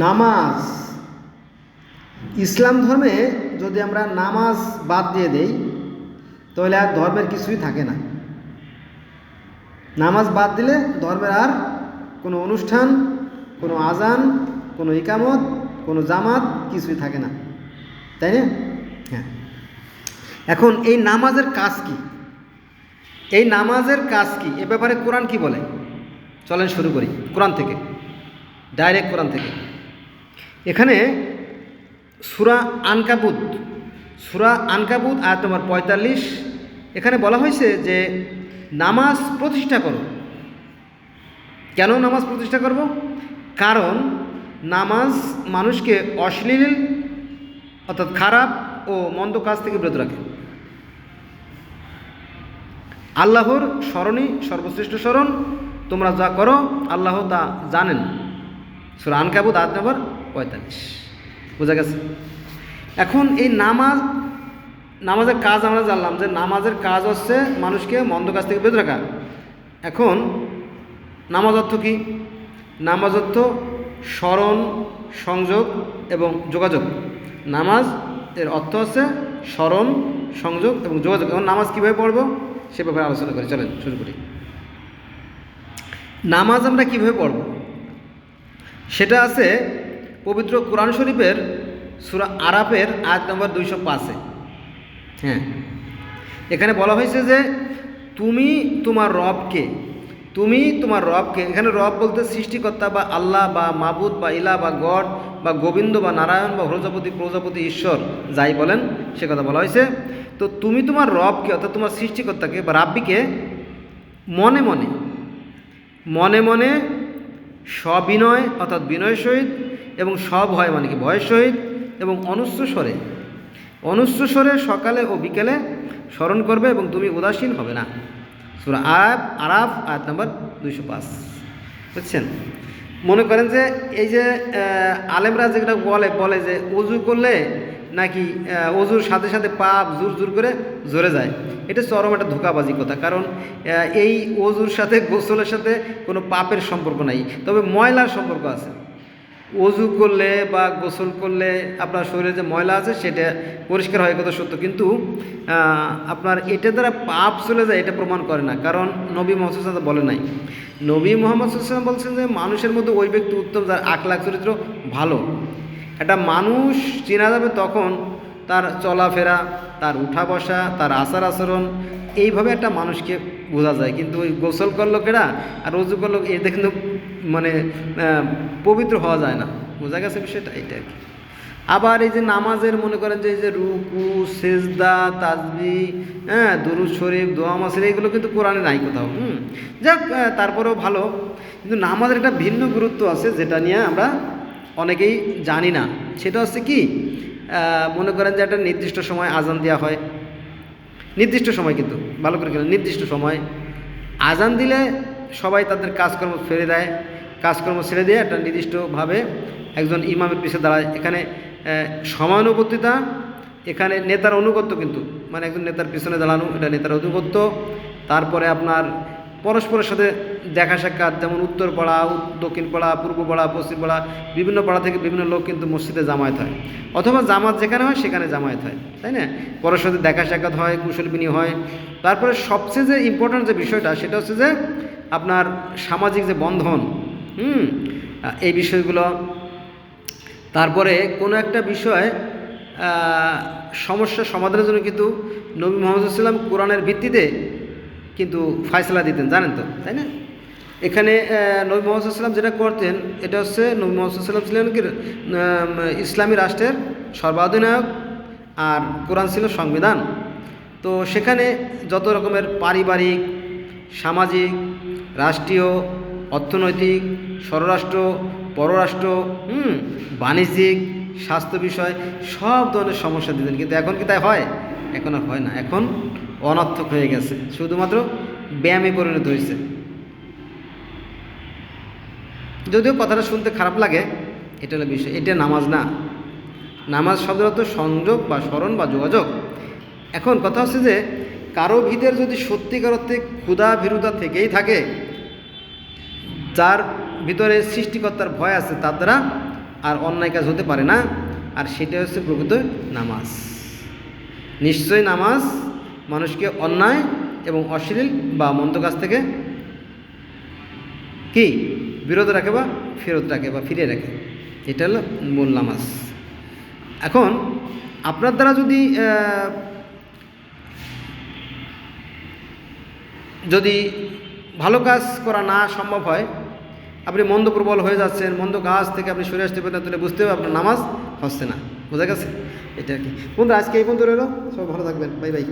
নামাজ, ইসলাম ধর্মে যদি আমরা নামাজ বাদ দিয়ে দেই তাহলে আর ধর্মের কিছুই থাকে না। নামাজ বাদ দিলে ধর্মের আর কোনো অনুষ্ঠান, কোনো আজান, কোনো ইকামত, কোনো জামাত কিছুই থাকে না, তাই না? হ্যাঁ। এখন এই নামাজের কাজ কি, এই নামাজের কাজ কি এ ব্যাপারে কোরআন কি বলে? চলেন শুরু করি কোরআন থেকে, ডাইরেক্ট কোরআন থেকে। এখানে সূরা আনকাবুত আয়াত নম্বর 45, এখানে বলা হয়েছে যে নামাজ প্রতিষ্ঠা করো। কেন নামাজ প্রতিষ্ঠা করব? কারণ নামাজ মানুষকে অশ্লীল অর্থাৎ খারাপ ও মন্দ কাজ থেকে বিরত রাখে। আল্লাহর স্মরণই সর্বশ্রেষ্ঠ স্মরণ, তোমরা যা করো আল্লাহ তা জানেন। সূরা আনকাবুত আয়াত নম্বর 45। বোঝা গেছে? এখন এই নামাজের কাজ আমরা জানলাম যে নামাজের কাজ হচ্ছে মানুষকে মন্দ কাজ থেকে বিরত রাখা। এখন নামাজ অর্থ কি? নামাজ অর্থ স্মরণ, সংযোগ এবং যোগাযোগ। নামাজ এর অর্থ হচ্ছে স্মরণ, সংযোগ এবং যোগাযোগ। এখন নামাজ কীভাবে পড়ব সে ব্যাপারে আলোচনা করি, চলেন শুরু করি। নামাজ আমরা কীভাবে পড়ব সেটা আছে পবিত্র কোরআন শরীফের সূরা আরাফের আয়াত নম্বর 205-এ। হ্যাঁ, এখানে বলা হয়েছে যে তুমি তোমার রবকে, এখানে রব বলতে সৃষ্টিকর্তা বা আল্লাহ বা মাবুদ বা ইলা বা গড বা গোবিন্দ বা নারায়ণ বা প্রজাপতি ঈশ্বর যাই বলেন সে কথা বলা হয়েছে। তো তুমি তোমার রবকে অর্থাৎ তোমার সৃষ্টিকর্তাকে বা রাব্বিকে মনে মনে সবিনয় অর্থাৎ বিনয়ের সহিত এবং সভয় মানে কি ভয়ের সহিত এবং অনুচ্চ স্বরে সকালে ও বিকেলে স্মরণ করবে এবং তুমি উদাসীন হবে না। সূরা আরাফ আয়াত নম্বর 205। বুঝছেন? মনে করেন যে এই যে আলেমরা যেটা বলে যে অজু করলে নাকি অজুর সাথে সাথে পাপ জোর করে ঝরে যায়, এটা চরম একটা ধোঁকাবাজি কথা। কারণ এই অজুর সাথে গোসলের সাথে কোনো পাপের সম্পর্ক নাই, তবে ময়লার সম্পর্ক আছে। অজু করলে বা গোসল করলে আপনার শরীরে যে ময়লা আছে সেটা পরিষ্কার হয়, কথা সত্য, কিন্তু আপনার এটা দ্বারা পাপ চলে যায় এটা প্রমাণ করে না। কারণ নবী মুহাম্মদ সাল্লাল্লাহু আলাইহি ওয়াসাল্লাম বলে নাই। নবী মুহাম্মদ সাল্লাল্লাহু আলাইহি ওয়াসাল্লাম বলছেন যে মানুষের মধ্যে ওই ব্যক্তি উত্তম যার আখলাক চরিত্র ভালো। একটা মানুষ চেনা যাবে তখন তার চলাফেরা, তার উঠা বসা, তার আচার আচরণ, এইভাবে একটা মানুষকে বোঝা যায়। কিন্তু ওই গোসল করলো কেরা আর রজু করলো এতে কিন্তু মানে পবিত্র হওয়া যায় না। বোঝা গেছে বিষয়টা? এইটা আর কি। আবার এই যে নামাজের মনে করেন যে এই যে রুকু, সেজদা, তাসবিহ, দুরূদ শরীফ, দোয়া মাসির, এইগুলো কিন্তু কোরআনে নাই কোথাও। যাক, তারপরেও ভালো। কিন্তু নামাজের একটা ভিন্ন গুরুত্ব আছে যেটা নিয়ে আমরা অনেকেই জানি না। সেটা হচ্ছে কি, মনে করেন যে একটা নির্দিষ্ট সময় আজান দেওয়া হয়, নির্দিষ্ট সময়, কিন্তু ভালো করে গেলে নির্দিষ্ট সময় আজান দিলে সবাই তাদের কাজকর্ম ছেড়ে দেয়, কাজকর্ম ছেড়ে দিয়ে একটা নির্দিষ্টভাবে একজন ইমামের পিছনে দাঁড়ায়। এখানে সমানুবর্তিতা, এখানে নেতার অনুগত্য, কিন্তু মানে একজন নেতার পিছনে দাঁড়ানো, এটা নেতার অনুগত্য। তারপরে আপনার পরস্পরের সাথে দেখা সাক্ষাৎ, যেমন উত্তর পাড়া, দক্ষিণ পাড়া, পূর্ব পাড়া, পশ্চিম পাড়া, বিভিন্ন পাড়া থেকে বিভিন্ন লোক কিন্তু মসজিদে জামায়াত হয়, অথবা জামাত যেখানে হয় সেখানে জামায়াত হয়, তাই না? পরের সাথে দেখা সাক্ষাৎ হয়, কুশল বিনিময় হয়। তারপরে সবচেয়ে যে ইম্পর্ট্যান্ট যে বিষয়টা সেটা হচ্ছে যে আপনার সামাজিক যে বন্ধন, এই বিষয়গুলো। তারপরে কোনো একটা বিষয় সমস্যা সমাধানের জন্য কিন্তু নবী মুহাম্মদ সাল্লাল্লাহু আলাইহি ওয়াসাল্লাম কোরআনের ভিত্তিতে কিন্তু ফয়সালা দিতেন, জানেন তো, তাই না? এখানে নবী মুহাম্মদ সাল্লাল্লাহু আলাইহি ওয়াসাল্লাম যেটা করতেন এটা হচ্ছে, নবী মুহাম্মদ সাল্লাল্লাহু আলাইহি ওয়াসাল্লাম ছিলেন কি ইসলামী রাষ্ট্রের সর্বাধিনায়ক, আর কোরআন ছিল সংবিধান। তো সেখানে যত রকমের পারিবারিক, সামাজিক, রাষ্ট্রীয়, অর্থনৈতিক, স্বরাষ্ট্র, পররাষ্ট্র, বাণিজ্যিক, স্বাস্থ্য বিষয় সব ধরনের সমস্যা দিতেন। কিন্তু এখন কি তাই হয়? এখন আর হয় না। এখন অনর্থক হয়ে গেছে, শুধুমাত্র ব্যায়ামে পরিণত হয়েছে। যদিও কথাটা শুনতে খারাপ লাগে, এটা হলো বিষয়। এটা নামাজ না। নামাজ শব্দের অর্থ সংযোগ বা স্মরণ বা যোগাযোগ। এখন কথা হচ্ছে যে কারো ভিতরে যদি সত্যিকার অর্থে ক্ষুধা ভীরুতা থেকেই থাকে, যার ভিতরে সৃষ্টিকর্তার ভয় আছে, তার দ্বারা আর অন্যায় কাজ হতে পারে না, আর সেটা হচ্ছে প্রকৃত নামাজ। নিশ্চয়ই নামাজ মানুষকে অন্যায় এবং অশ্লীল বা মন্দ কাজ থেকে কি বিরত রাখে বা ফেরত রাখে বা ফিরিয়ে রাখে, এটা হলো মূল নামাজ। এখন আপনার দ্বারা যদি ভালো কাজ করা না সম্ভব হয়, আপনি মন্দ প্রবল হয়ে যাচ্ছেন, মন্দ কাজ থেকে আপনি সরে আসতে পারেন, তাহলে বুঝতে হবে আপনার নামাজ হচ্ছে না। বোঝা গেছে? এটা আর কি বন্ধুরা, আজকে এই পর্যন্ত রইল। সবাই ভালো থাকবেন। Bye bye.